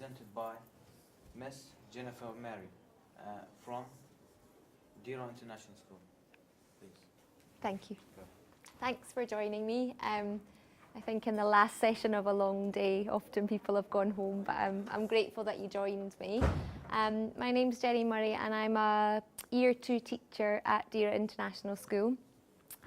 presented by Miss Jennifer Mary from Dira International School. Please. Thank you. Go. Thanks for joining me. I think in the last session of a long day, often people have gone home, but I'm grateful that you joined me. My name's Jenny Murray and I'm a Year 2 teacher at Dira International School.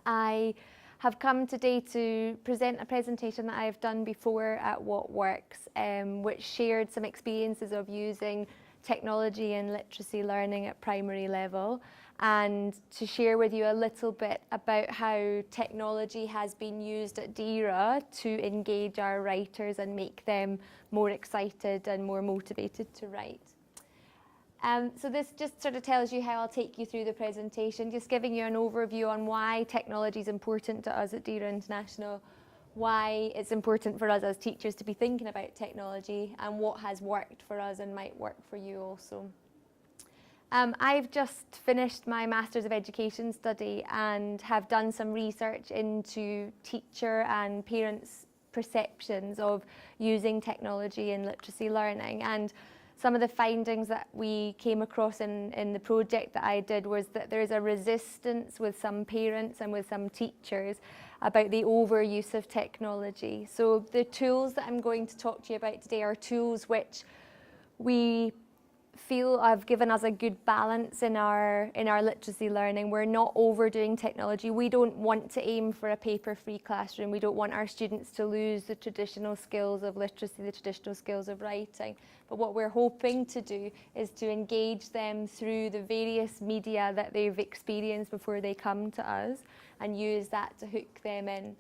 I have come today to present a presentation that I've done before at What Works, which shared some experiences of using technology and literacy learning at primary level, and to share with you a little bit about how technology has been used at Dira to engage our writers and make them more excited and more motivated to write. So this just sort of tells you how I'll take you through the presentation, just giving you an overview on why technology is important to us at Dira International, why it's important for us as teachers to be thinking about technology, and what has worked for us and might work for you also. I've just finished my Masters of Education study and have done some research into teacher and parents' perceptions of using technology in literacy learning. And some of the findings that we came across in the project that I did was that there is a resistance with some parents and with some teachers about the overuse of technology. So the tools that I'm going to talk to you about today are tools which we feel have given us a good balance in our literacy learning. We're not overdoing technology. We don't want to aim for a paper-free classroom. We don't want our students to lose the traditional skills of literacy, the traditional skills of writing. But what we're hoping to do is to engage them through the various media that they've experienced before they come to us and use that to hook them in.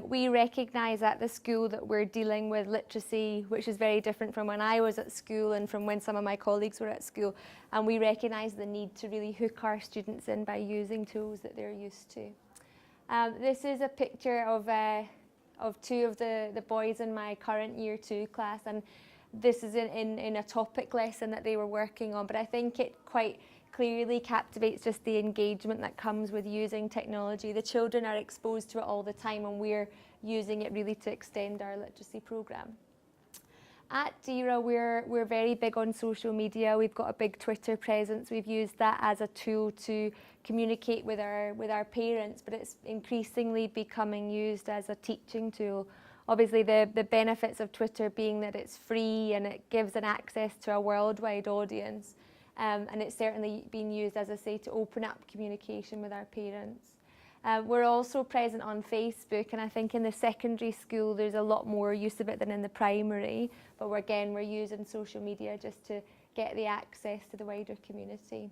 We recognise at the school that we're dealing with literacy, which is very different from when I was at school and from when some of my colleagues were at school. And we recognise the need to really hook our students in by using tools that they're used to. This is a picture of two of the boys in my current Year 2 class, and this is in a topic lesson that they were working on, but I think it quite clearly captivates just the engagement that comes with using technology. The children are exposed to it all the time and we're using it really to extend our literacy programme. At Dira, we're very big on social media. We've got a big Twitter presence. We've used that as a tool to communicate with our parents, but it's increasingly becoming used as a teaching tool. Obviously, the benefits of Twitter being that it's free and it gives an access to a worldwide audience. And it's certainly been used, as I say, to open up communication with our parents. We're also present on Facebook, and I think in the secondary school there's a lot more use of it than in the primary, but we're using social media just to get the access to the wider community.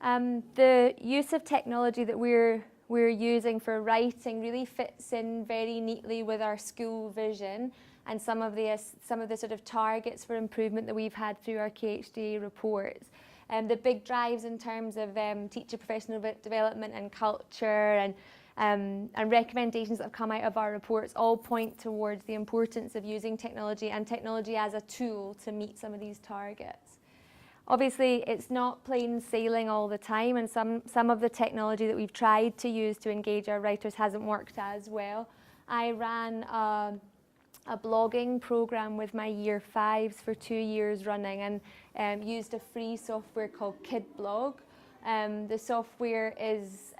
The use of technology that we're using for writing really fits in very neatly with our school vision and some of the sort of targets for improvement that we've had through our KHDA reports. The big drives in terms of teacher professional development and culture and recommendations that have come out of our reports all point towards the importance of using technology and technology as a tool to meet some of these targets. Obviously, it's not plain sailing all the time, and some of the technology that we've tried to use to engage our writers hasn't worked as well. I ran a blogging program with my Year 5s for 2 years running and used a free software called KidBlog. The software is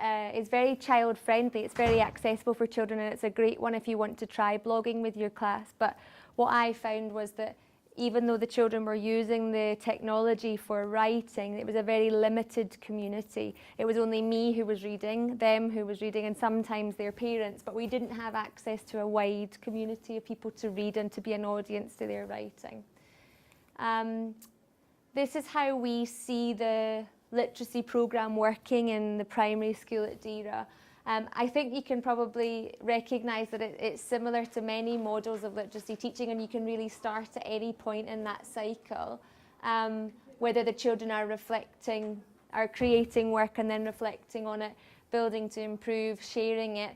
very child friendly, it's very accessible for children, and it's a great one if you want to try blogging with your class. But what I found was that even though the children were using the technology for writing, it was a very limited community. It was only me who was reading, them who was reading, and sometimes their parents, but we didn't have access to a wide community of people to read and to be an audience to their writing. This is how we see the literacy programme working in the primary school at Dira. I think you can probably recognise that it's similar to many models of literacy teaching, and you can really start at any point in that cycle, whether the children are creating work and then reflecting on it, building to improve, sharing it,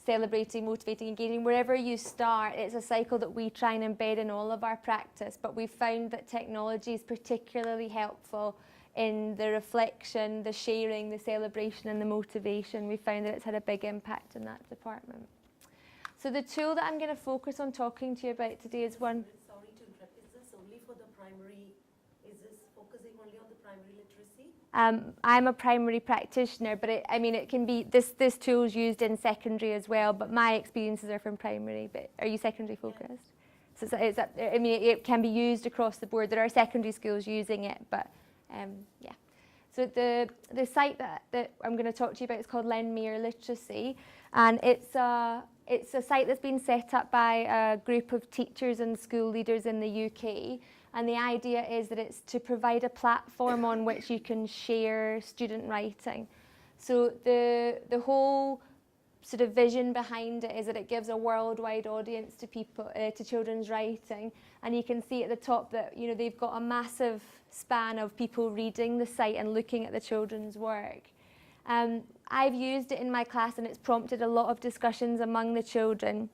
celebrating, motivating, engaging. Wherever you start, it's a cycle that we try and embed in all of our practice, but we've found that technology is particularly helpful in the reflection, the sharing, the celebration and the motivation. We found that it's had a big impact in that department. So the tool that I'm going to focus on talking to you about today is one... Sorry to interrupt, is this only for the primary, is this focusing only on the primary literacy? I'm a primary practitioner, but it can be, this tool is used in secondary as well, but my experiences are from primary. But are you secondary focused? Yeah. So it can be used across the board. There are secondary schools using it, but yeah. So the site that I'm going to talk to you about is called Lend Me Your Literacy, and it's a site that's been set up by a group of teachers and school leaders in the UK. And the idea is that it's to provide a platform on which you can share student writing. So the whole sort of vision behind it is that it gives a worldwide audience to people, to children's writing. And you can see at the top that they've got a massive span of people reading the site and looking at the children's work. I've used it in my class, and it's prompted a lot of discussions among the children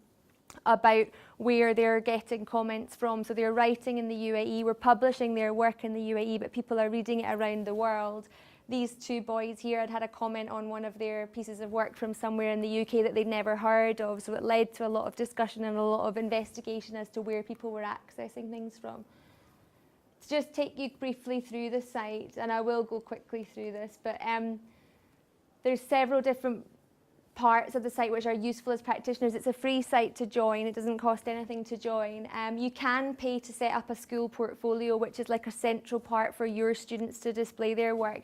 about where they're getting comments from. So they're writing in the UAE, we're publishing their work in the UAE, but people are reading it around the world. These two boys here had a comment on one of their pieces of work from somewhere in the UK that they'd never heard of, so it led to a lot of discussion and a lot of investigation as to where people were accessing things from. To just take you briefly through the site, and I will go quickly through this, but there's several different parts of the site which are useful as practitioners. It's a free site to join. It doesn't cost anything to join. You can pay to set up a school portfolio, which is like a central part for your students to display their work.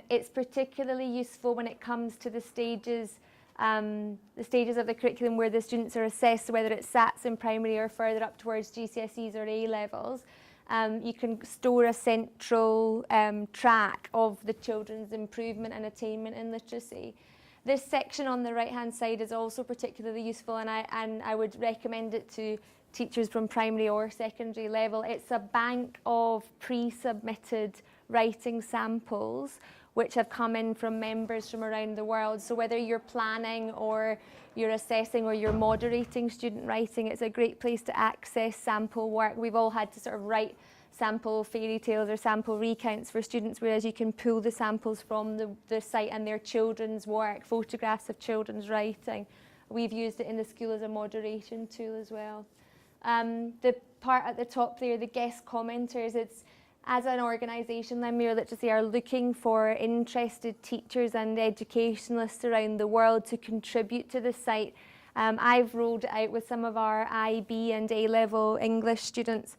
It's particularly useful when it comes to the stages of the curriculum where the students are assessed, whether it's SATs in primary or further up towards GCSEs or A levels. You can store a central track of the children's improvement and attainment in literacy. This section on the right-hand side is also particularly useful, and I would recommend it to teachers from primary or secondary level. It's a bank of pre-submitted writing samples which have come in from members from around the world. So whether you're planning or you're assessing or you're moderating student writing, it's a great place to access sample work. We've all had to sort of write sample fairy tales or sample recounts for students, whereas you can pull the samples from the site and their children's work, photographs of children's writing. We've used it in the school as a moderation tool as well. The part at the top there, the guest commenters, it's as an organisation, Lend Me Your Literacy are looking for interested teachers and educationalists around the world to contribute to the site. I've rolled it out with some of our IB and A-level English students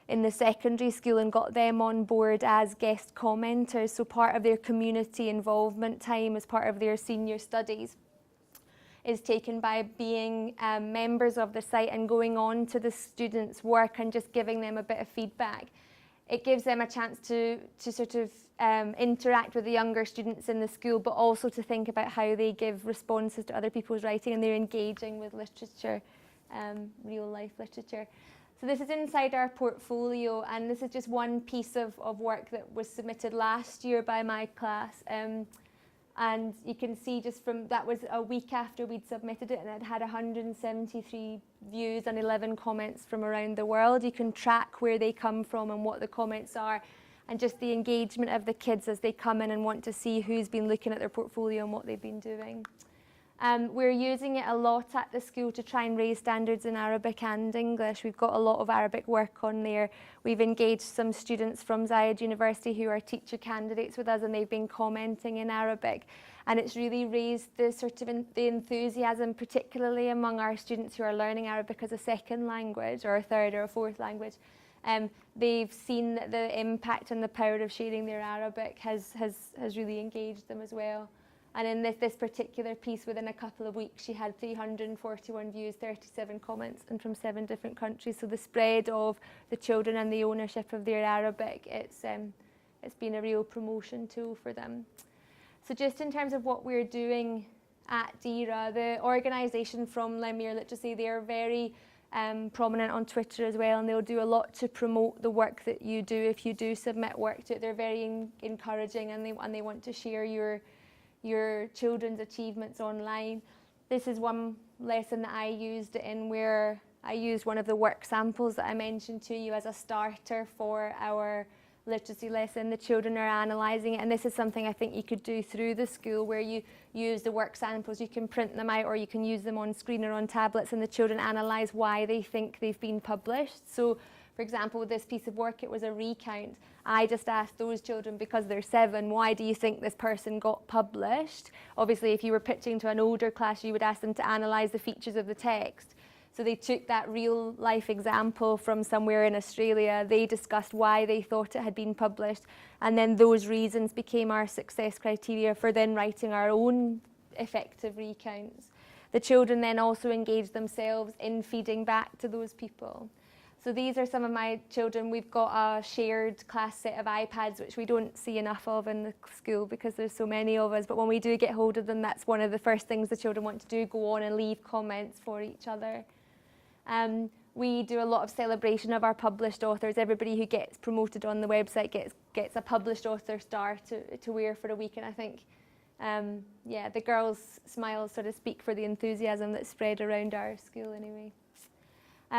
in the secondary school and got them on board as guest commenters, so part of their community involvement time as part of their senior studies is taken by being members of the site and going on to the students' work and just giving them a bit of feedback. It gives them a chance to sort of interact with the younger students in the school, but also to think about how they give responses to other people's writing, and they're engaging with literature, real life literature. So this is inside our portfolio, and this is just one piece of work that was submitted last year by my class. And you can see just from, that was a week after we'd submitted it, and it had 173 views and 11 comments from around the world. You can track where they come from and what the comments are, and just the engagement of the kids as they come in and want to see who's been looking at their portfolio and what they've been doing. We're using it a lot at the school to try and raise standards in Arabic and English. We've got a lot of Arabic work on there. We've engaged some students from Zayed University who are teacher candidates with us, and they've been commenting in Arabic. And it's really raised the sort of the enthusiasm, particularly among our students who are learning Arabic as a second language or a third or a fourth language. They've seen that the impact and the power of sharing their Arabic has really engaged them as well. And in this particular piece, within a couple of weeks, she had 341 views, 37 comments, and from 7 different countries. So the spread of the children and the ownership of their Arabic, it's been a real promotion tool for them. So just in terms of what we're doing at DERA, the organisation from Lend Me Your Literacy, they're very prominent on Twitter as well, and they'll do a lot to promote the work that you do if you do submit work to it. They're very encouraging, and they want to share your children's achievements online. This is one lesson that I used it in, where I used one of the work samples that I mentioned to you as a starter for our literacy lesson. The children are analysing it, and this is something I think you could do through the school, where you use the work samples. You can print them out, or you can use them on screen or on tablets, and the children analyse why they think they've been published. So For example, with this piece of work, it was a recount. I just asked those children, because they're 7, why do you think this person got published? Obviously, if you were pitching to an older class, you would ask them to analyse the features of the text. So they took that real life example from somewhere in Australia. They discussed why they thought it had been published. And then those reasons became our success criteria for then writing our own effective recounts. The children then also engaged themselves in feeding back to those people. So these are some of my children. We've got a shared class set of iPads, which we don't see enough of in the school because there's so many of us. But when we do get hold of them, that's one of the first things the children want to do, go on and leave comments for each other. We do a lot of celebration of our published authors. Everybody who gets promoted on the website gets a published author star to wear for a week. And I think, yeah, the girls' smiles sort of speak for the enthusiasm that's spread around our school anyway.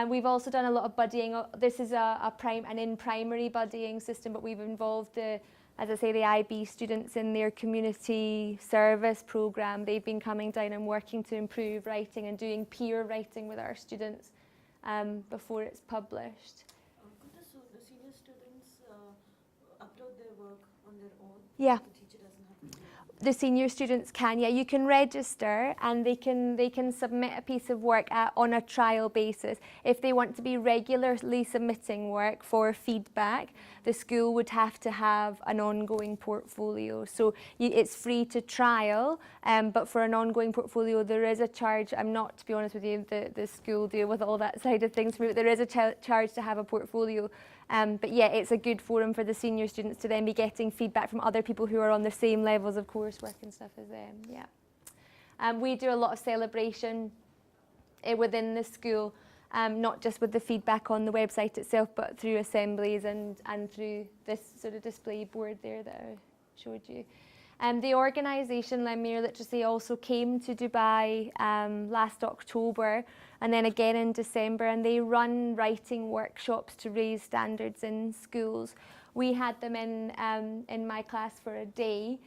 We've also done a lot of buddying. This is an in-primary buddying system, but we've involved, as I say, the IB students in their community service programme. They've been coming down and working to improve writing and doing peer writing with our students before it's published. Could the senior students upload their work on their own? Yeah. The teacher doesn't have to do it? The senior students can, yeah. You can register and they can submit a piece of work on a trial basis. If they want to be regularly submitting work for feedback, the school would have to have an ongoing portfolio. So it's free to trial, but for an ongoing portfolio there is a charge. I'm not, to be honest with you, the school deal with all that side of things for me, but there is a charge to have a portfolio. But yeah, it's a good forum for the senior students to then be getting feedback from other people who are on the same levels of coursework and stuff as them. Yeah. We do a lot of celebration within the school, not just with the feedback on the website itself, but through assemblies and through this sort of display board there that I showed you. The organisation Lemire Literacy also came to Dubai last October and then again in December, and they run writing workshops to raise standards in schools. We had them in my class for a day,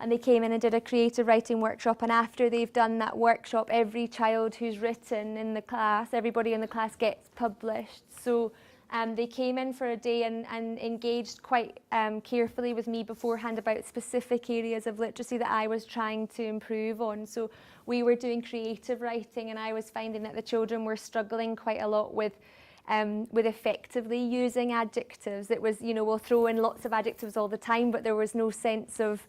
and they came in and did a creative writing workshop, and after they've done that workshop, every child who's written in the class, everybody in the class gets published. So they came in for a day and engaged quite carefully with me beforehand about specific areas of literacy that I was trying to improve on. So we were doing creative writing, and I was finding that the children were struggling quite a lot with effectively using adjectives. It was, you know, we'll throw in lots of adjectives all the time, but there was no sense of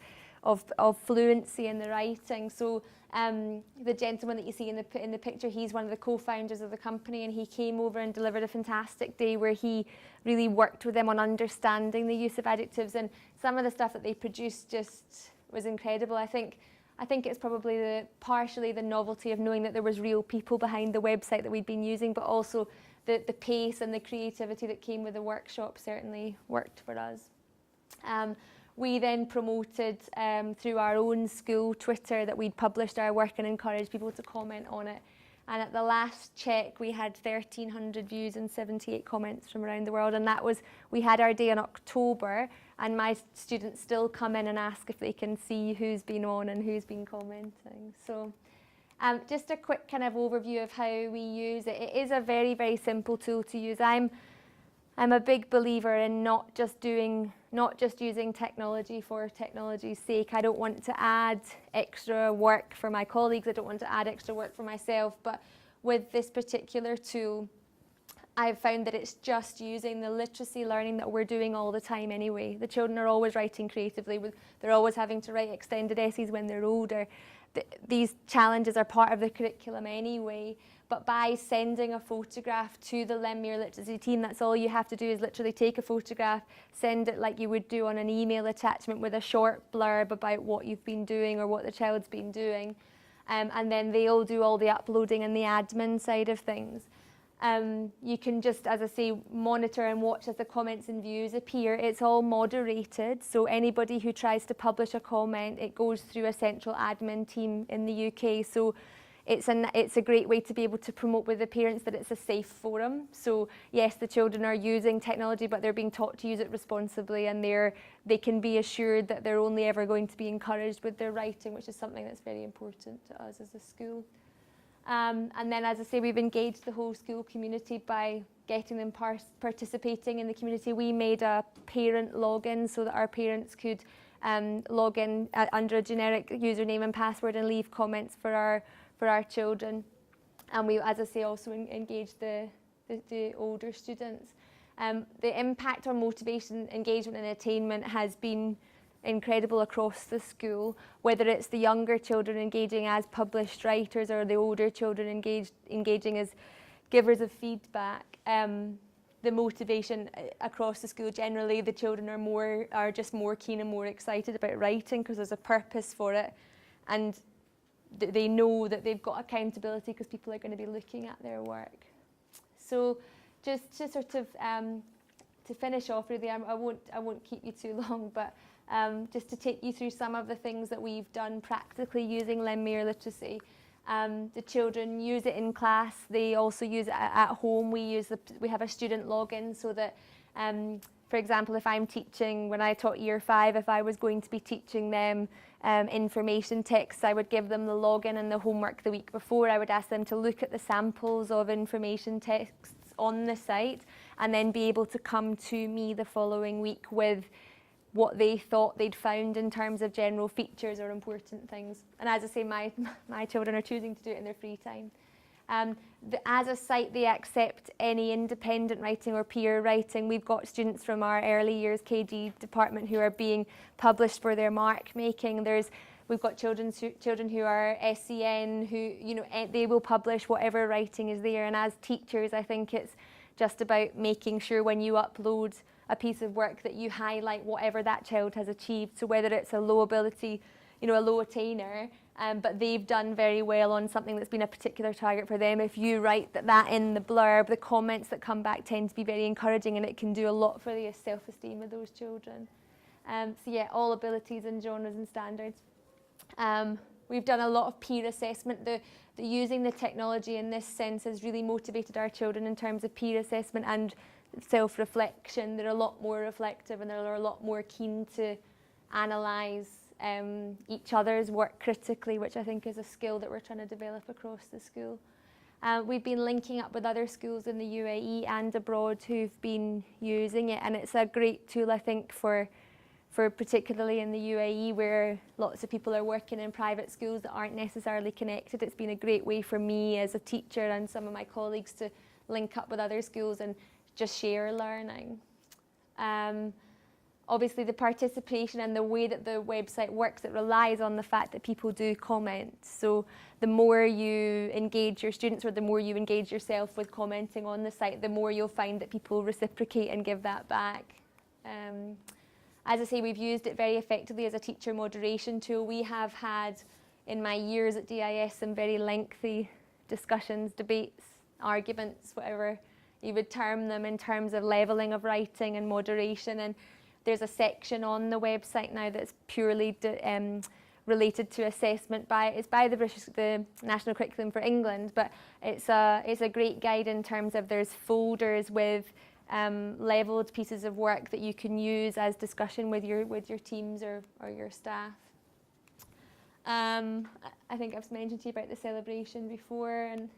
fluency in the writing. So the gentleman that you see in the picture, he's one of the co-founders of the company, and he came over and delivered a fantastic day where he really worked with them on understanding the use of adjectives, and some of the stuff that they produced just was incredible. I think it's probably partially the novelty of knowing that there was real people behind the website that we'd been using, but also the pace and the creativity that came with the workshop certainly worked for us. We then promoted through our own school Twitter that we'd published our work and encouraged people to comment on it. And at the last check, we had 1,300 views and 78 comments from around the world. And we had our day in October, and my students still come in and ask if they can see who's been on and who's been commenting. So just a quick kind of overview of how we use it. It is a very, very simple tool to use. I'm a big believer in not just using technology for technology's sake. I don't want to add extra work for my colleagues. I don't want to add extra work for myself. But with this particular tool, I've found that it's just using the literacy learning that we're doing all the time anyway. The children are always writing creatively. They're always having to write extended essays when they're older. These challenges are part of the curriculum anyway. But by sending a photograph to the Lemire Literacy team, that's all you have to do is literally take a photograph, send it like you would do on an email attachment with a short blurb about what you've been doing or what the child's been doing. And then they'll do all the uploading and the admin side of things. You can just, as I say, monitor and watch as the comments and views appear. It's all moderated, so anybody who tries to publish a comment, it goes through a central admin team in the UK. So it's a great way to be able to promote with the parents that it's a safe forum. So yes, the children are using technology, but they're being taught to use it responsibly, and they can be assured that they're only ever going to be encouraged with their writing, which is something that's very important to us as a school. And then, as I say, we've engaged the whole school community by getting them participating in the community. We made a parent login so that our parents could log in under a generic username and password and leave comments for our children. And we, as I say, also engaged the older students. The impact on motivation, engagement and attainment has been incredible across the school, whether it's the younger children engaging as published writers or the older children engaging as givers of feedback. The motivation across the school, generally the children are just more keen and more excited about writing because there's a purpose for it, and they know that they've got accountability because people are going to be looking at their work. So just to sort of to finish off really, I won't keep you too long, but just to take you through some of the things that we've done practically using Len-Meir literacy. The children use it in class. They also use it at home. We have a student login so that, for example, if I'm teaching, when I taught Year 5, if I was going to be teaching them information texts, I would give them the login and the homework the week before. I would ask them to look at the samples of information texts on the site and then be able to come to me the following week with what they thought they'd found in terms of general features or important things. And as I say, my children are choosing to do it in their free time. As a site, they accept any independent writing or peer writing. We've got students from our early years KG department who are being published for their mark making. We've got children who are SEN who, they will publish whatever writing is there. And as teachers, I think it's just about making sure when you upload a piece of work that you highlight whatever that child has achieved. So whether it's a low ability, a low attainer, but they've done very well on something that's been a particular target for them. If you write that in the blurb, the comments that come back tend to be very encouraging, and it can do a lot for the self-esteem of those children. So yeah, all abilities and genres and standards. We've done a lot of peer assessment. The using the technology in this sense has really motivated our children in terms of peer assessment and self-reflection. They're a lot more reflective and they're a lot more keen to analyse each other's work critically, which I think is a skill that we're trying to develop across the school. We've been linking up with other schools in the UAE and abroad who've been using it, and it's a great tool, I think, for particularly in the UAE where lots of people are working in private schools that aren't necessarily connected. It's been a great way for me as a teacher and some of my colleagues to link up with other schools and just share learning. Obviously the participation and the way that the website works, it relies on the fact that people do comment. So the more you engage your students or the more you engage yourself with commenting on the site, the more you'll find that people reciprocate and give that back. As I say, we've used it very effectively as a teacher moderation tool. We have had, in my years at DIS, some very lengthy discussions, debates, arguments, whatever you would term them, in terms of levelling of writing and moderation. And there's a section on the website now that's purely related to assessment. It's by the National Curriculum for England, but it's a great guide in terms of there's folders with levelled pieces of work that you can use as discussion with your teams or your staff. I think I've mentioned to you about the celebration before, and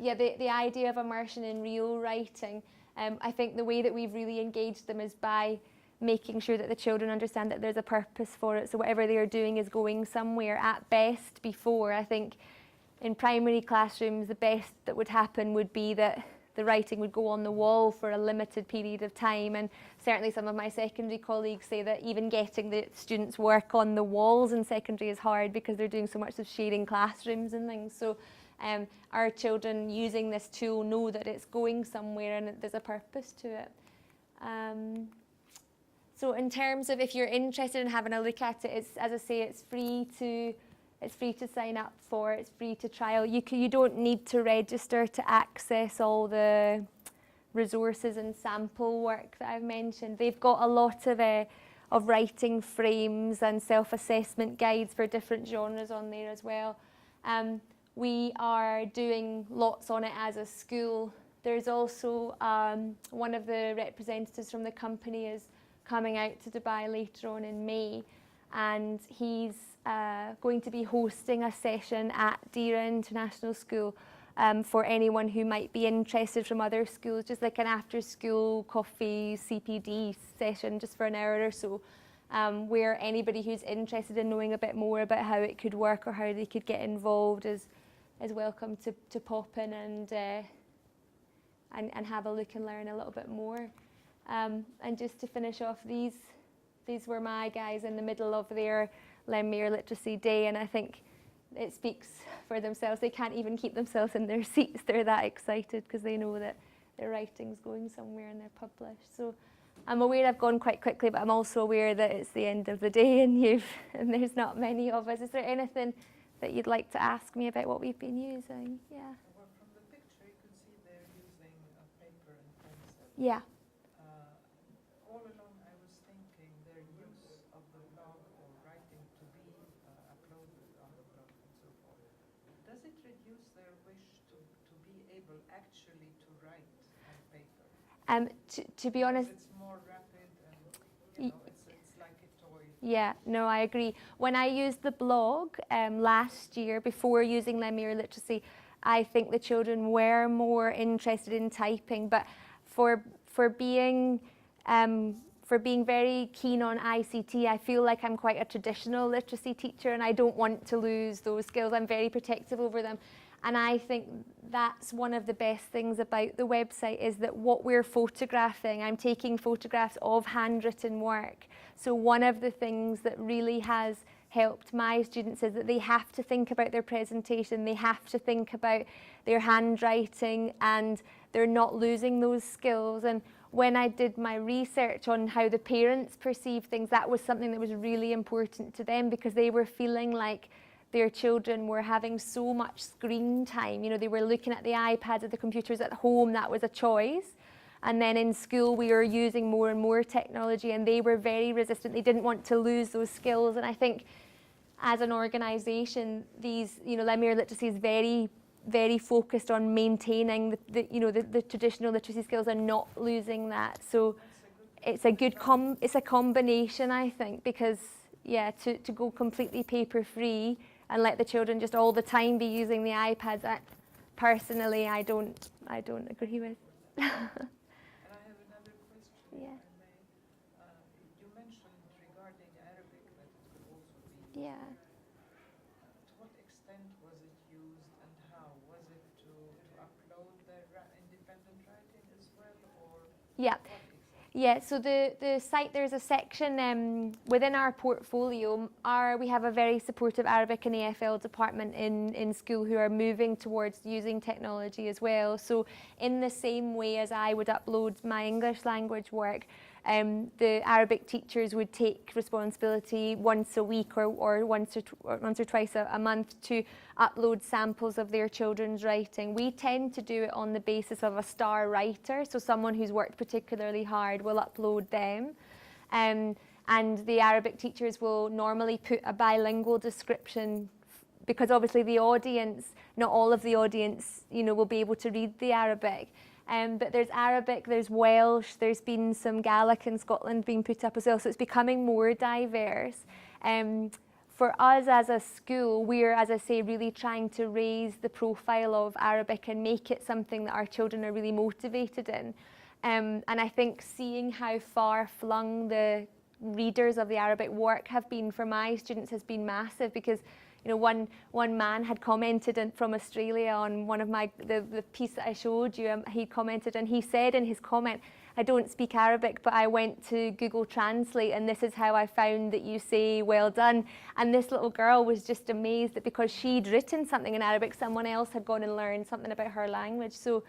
the idea of immersion in real writing. I think the way that we've really engaged them is by making sure that the children understand that there's a purpose for it. So whatever they're doing is going somewhere. At best, before, I think in primary classrooms, the best that would happen would be that the writing would go on the wall for a limited period of time, and certainly some of my secondary colleagues say that even getting the students' work on the walls in secondary is hard because they're doing so much of sharing classrooms and things. So our children using this tool know that it's going somewhere and there's a purpose to it. So in terms of if you're interested in having a look at it, it's, as I say, it's free to sign up for, it's free to trial. You don't need to register to access all the resources and sample work that I've mentioned. They've got a lot of writing frames and self-assessment guides for different genres on there as well. We are doing lots on it as a school. There's also one of the representatives from the company is coming out to Dubai later on in May, and he's going to be hosting a session at Dira International School for anyone who might be interested from other schools, just like an after-school coffee CPD session just for an hour or so, where anybody who's interested in knowing a bit more about how it could work or how they could get involved is welcome to pop in and have a look and learn a little bit more. And just to finish off, these were my guys in the middle of their Lemire Literacy Day, and I think it speaks for themselves. They can't even keep themselves in their seats. They're that excited because they know that their writing's going somewhere and they're published. So I'm aware I've gone quite quickly, but I'm also aware that it's the end of the day and there's not many of us. Is there anything that you'd like to ask me about what we've been using? Yeah. Well, from the picture you can see they're using paper and pencil. Yeah. All along I was thinking their use of the blog or writing to be uploaded on the blog and so forth. Does it reduce their wish to be able actually to write on paper? To be honest, it's more rapid and it's like a toy. Yeah, no, I agree. When I used the blog last year, before using Lemire Literacy, I think the children were more interested in typing, but for being very keen on ICT, I feel like I'm quite a traditional literacy teacher and I don't want to lose those skills. I'm very protective over them. And I think that's one of the best things about the website is that what we're photographing, I'm taking photographs of handwritten work. So one of the things that really has helped my students is that they have to think about their presentation, they have to think about their handwriting, and they're not losing those skills. And when I did my research on how the parents perceive things, that was something that was really important to them because they were feeling like their children were having so much screen time. You know, they were looking at the iPads or the computers at home, that was a choice. And then in school, we were using more and more technology and they were very resistant. They didn't want to lose those skills. And I think as an organisation, Lemire Literacy is very, very focused on maintaining the traditional literacy skills and not losing that. So it's a combination, I think, because yeah, to go completely paper free and let the children just all the time be using the iPads, that personally I don't agree with. And I have another question. Yeah. You mentioned regarding Arabic that it could also be. Yeah. To what extent was it used and how? Was it to upload their independent writing as well, or? Yeah. Yeah, so the site, there's a section within our portfolio. We have a very supportive Arabic and AFL department in school who are moving towards using technology as well. So in the same way as I would upload my English language work, the Arabic teachers would take responsibility once a week or once or twice a month to upload samples of their children's writing. We tend to do it on the basis of a star writer, so someone who's worked particularly hard will upload them. And the Arabic teachers will normally put a bilingual description because obviously the audience, not all of the audience, will be able to read the Arabic. But there's Arabic, there's Welsh, there's been some Gaelic in Scotland being put up as well, so it's becoming more diverse. For us as a school, we're, as I say, really trying to raise the profile of Arabic and make it something that our children are really motivated in. And I think seeing how far flung the readers of the Arabic work have been for my students has been massive because one man had commented from Australia on one of the piece that I showed you. He commented and he said in his comment, "I don't speak Arabic, but I went to Google Translate and this is how I found that you say well done." And this little girl was just amazed that because she'd written something in Arabic, someone else had gone and learned something about her language. So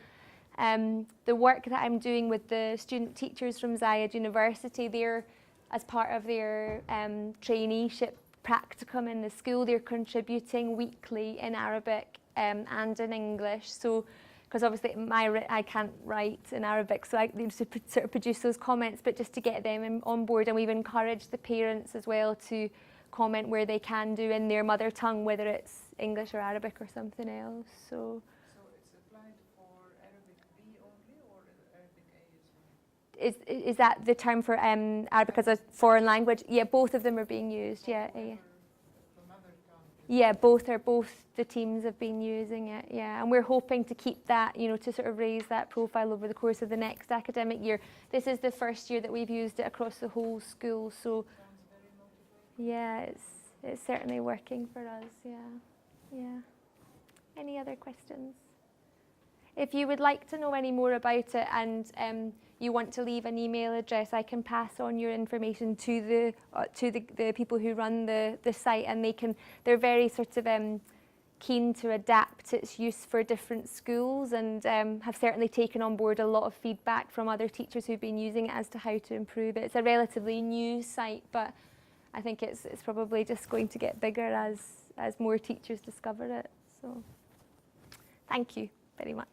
the work that I'm doing with the student teachers from Zayed University, they're, as part of their traineeship practicum in the school, they're contributing weekly in Arabic and in English. So, because obviously I can't write in Arabic, so I need to sort of produce those comments, but just to get them on board. And we've encouraged the parents as well to comment where they can do in their mother tongue, whether it's English or Arabic or something else. So it's applied for Arabic B only or Arabic A as well? Is that the term for Arabic as a foreign language? Yeah, both of them are being used. Yeah. The mother tongue Yeah, both the teams have been using it, yeah, and we're hoping to keep that, you know, to sort of raise that profile over the course of the next academic year. This is the first year that we've used it across the whole school, so yeah, it's certainly working for us, yeah. Any other questions? If you would like to know any more about it and you want to leave an email address, I can pass on your information to the people who run the site, and they're very sort of keen to adapt its use for different schools, and have certainly taken on board a lot of feedback from other teachers who've been using it as to how to improve it. It's a relatively new site, but I think it's probably just going to get bigger as more teachers discover it. So thank you very much.